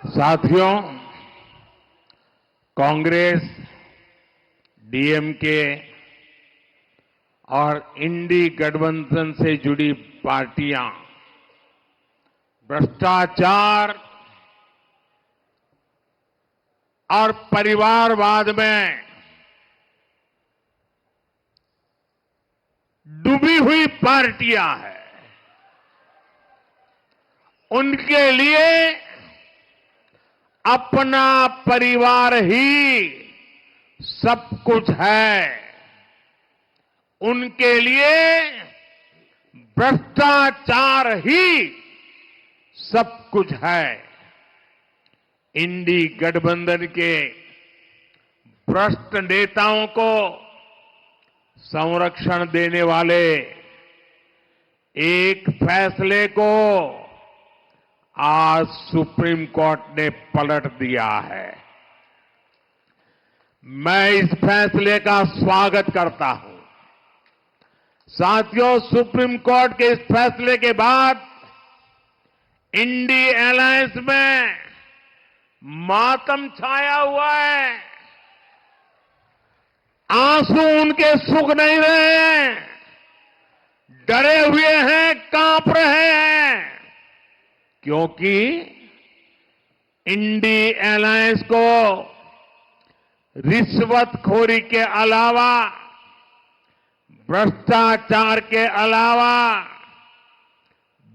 साथियों, कांग्रेस, डीएमके और इंडी गठबंधन से जुड़ी पार्टियां भ्रष्टाचार और परिवारवाद में डूबी हुई पार्टियां हैं। उनके लिए अपना परिवार ही सब कुछ है। उनके लिए भ्रष्टाचार ही सब कुछ है। इंडी गठबंधन के भ्रष्ट नेताओं को संरक्षण देने वाले एक फैसले को आज सुप्रीम कोर्ट ने पलट दिया है। मैं इस फैसले का स्वागत करता हूं। साथियों, सुप्रीम कोर्ट के इस फैसले के बाद इंडी अलायंस में मातम छाया हुआ है। आंसू उनके सूख नहीं रहे हैं, डरे हुए हैं, कांप रहे हैं, क्योंकि इंडी अलायंस को रिश्वतखोरी के अलावा, भ्रष्टाचार के अलावा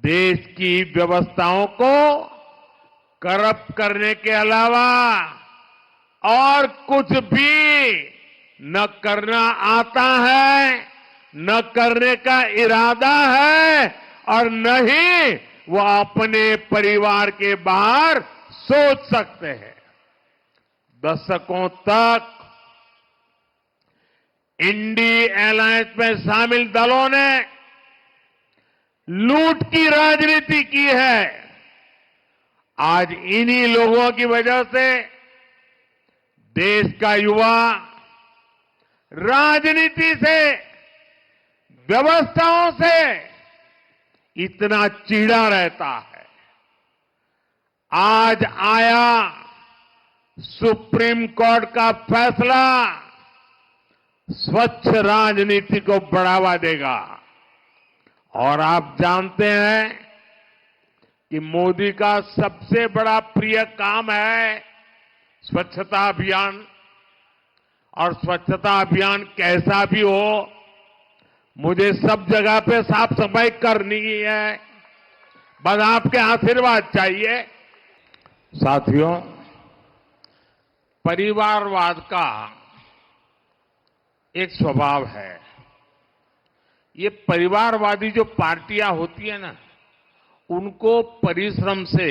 देश की व्यवस्थाओं को करप्ट करने के अलावा और कुछ भी न करना आता है, न करने का इरादा है और न ही वो अपने परिवार के बाहर सोच सकते हैं। दशकों तक इंडी अलायंस में शामिल दलों ने लूट की राजनीति की है। आज इन्हीं लोगों की वजह से देश का युवा राजनीति से, व्यवस्थाओं से इतना चिढ़ा रहता है। आज आया सुप्रीम कोर्ट का फैसला स्वच्छ राजनीति को बढ़ावा देगा। और आप जानते हैं कि मोदी का सबसे बड़ा प्रिय काम है स्वच्छता अभियान। और स्वच्छता अभियान कैसा भी हो, मुझे सब जगह पे साफ सफाई करनी ही है, बस आपके आशीर्वाद चाहिए। साथियों, परिवारवाद का एक स्वभाव है। ये परिवारवादी जो पार्टियां होती है ना, उनको परिश्रम से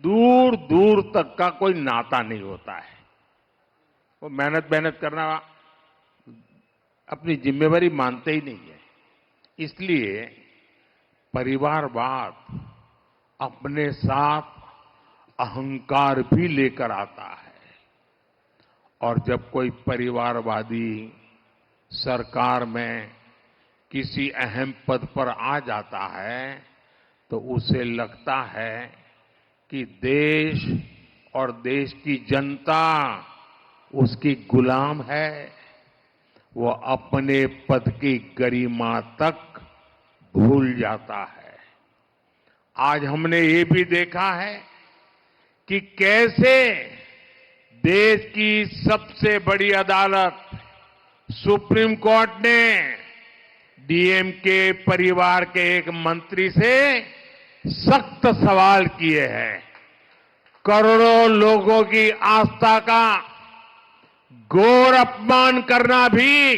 दूर दूर तक का कोई नाता नहीं होता है। वो मेहनत करना अपनी जिम्मेवारी मानते ही नहीं है। इसलिए परिवारवाद अपने साथ अहंकार भी लेकर आता है। और जब कोई परिवारवादी सरकार में किसी अहम पद पर आ जाता है तो उसे लगता है कि देश और देश की जनता उसकी गुलाम है। वो अपने पद की गरिमा तक भूल जाता है। आज हमने ये भी देखा है कि कैसे देश की सबसे बड़ी अदालत सुप्रीम कोर्ट ने डीएमके परिवार के एक मंत्री से सख्त सवाल किए हैं। करोड़ों लोगों की आस्था का घोर अपमान करना भी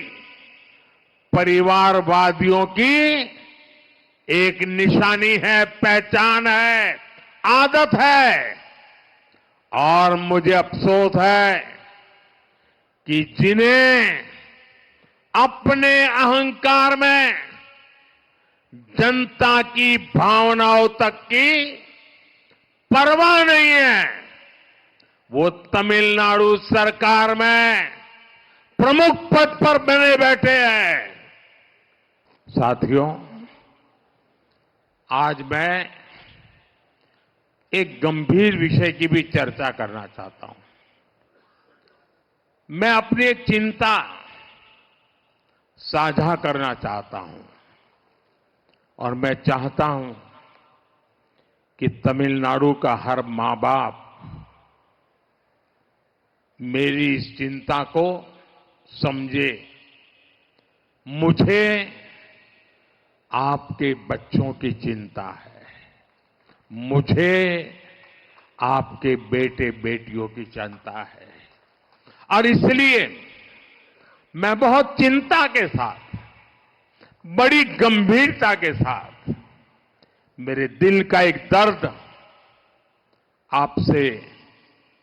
परिवारवादियों की एक निशानी है, पहचान है, आदत है। और मुझे अफसोस है कि जिन्हें अपने अहंकार में जनता की भावनाओं तक की परवाह नहीं है, वो तमिलनाडु सरकार में प्रमुख पद पर बने बैठे हैं। साथियों, आज मैं एक गंभीर विषय की भी चर्चा करना चाहता हूं। मैं अपनी एक चिंता साझा करना चाहता हूं और मैं चाहता हूं कि तमिलनाडु का हर मां बाप मेरी इस चिंता को समझे। मुझे आपके बच्चों की चिंता है, मुझे आपके बेटे बेटियों की चिंता है और इसलिए मैं बहुत चिंता के साथ, बड़ी गंभीरता के साथ मेरे दिल का एक दर्द आपसे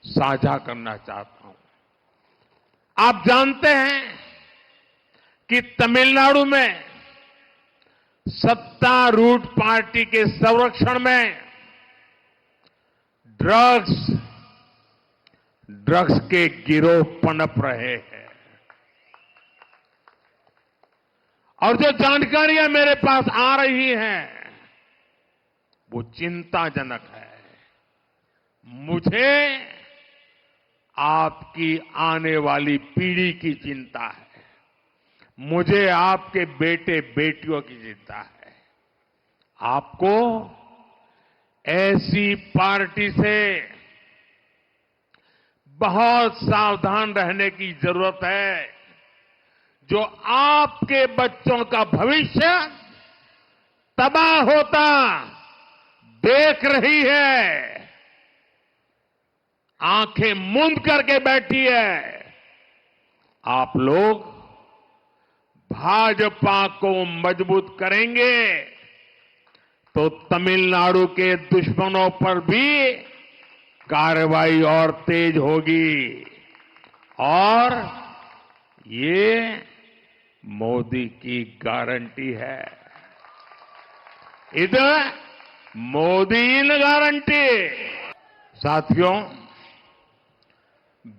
साझा करना चाहता हूं। आप जानते हैं कि तमिलनाडु में सत्तारूढ़ पार्टी के संरक्षण में ड्रग्स के गिरोह पनप रहे हैं और जो जानकारियां मेरे पास आ रही हैं वो चिंताजनक है। मुझे आपकी आने वाली पीढ़ी की चिंता है, मुझे आपके बेटे बेटियों की चिंता है। आपको ऐसी पार्टी से बहुत सावधान रहने की जरूरत है जो आपके बच्चों का भविष्य तबाह होता देख रही है, आंखें मूंद करके बैठी है। आप लोग भाजपा को मजबूत करेंगे तो तमिलनाडु के दुश्मनों पर भी कार्रवाई और तेज होगी और ये मोदी की गारंटी है। इधर मोदी इन गारंटी। साथियों,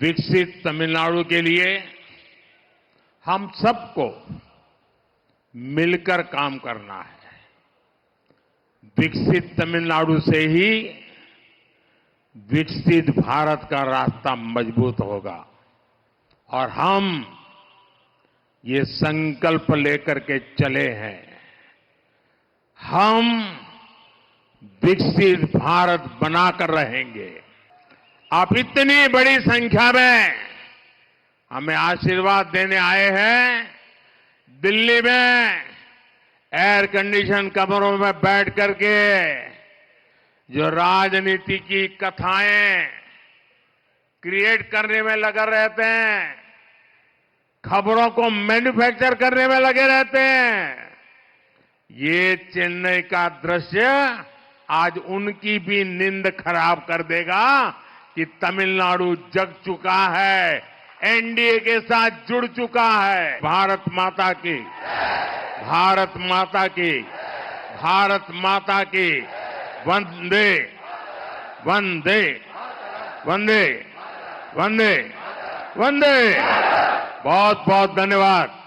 विकसित तमिलनाडु के लिए हम सबको मिलकर काम करना है। विकसित तमिलनाडु से ही विकसित भारत का रास्ता मजबूत होगा और हम ये संकल्प लेकर के चले हैं। हम विकसित भारत बनाकर रहेंगे। आप इतनी बड़ी संख्या में हमें आशीर्वाद देने आए हैं। दिल्ली में एयर कंडीशन कमरों में बैठ करके जो राजनीति की कथाएं क्रिएट करने में लगे रहते हैं, खबरों को मैन्युफैक्चर करने में लगे रहते हैं, ये चेन्नई का दृश्य आज उनकी भी नींद खराब कर देगा कि तमिलनाडु जग चुका है, एनडीए के साथ जुड़ चुका है। भारत माता की, भारत माता की, भारत माता की। वंदे वंदे वंदे वंदे वंदे। बहुत बहुत धन्यवाद।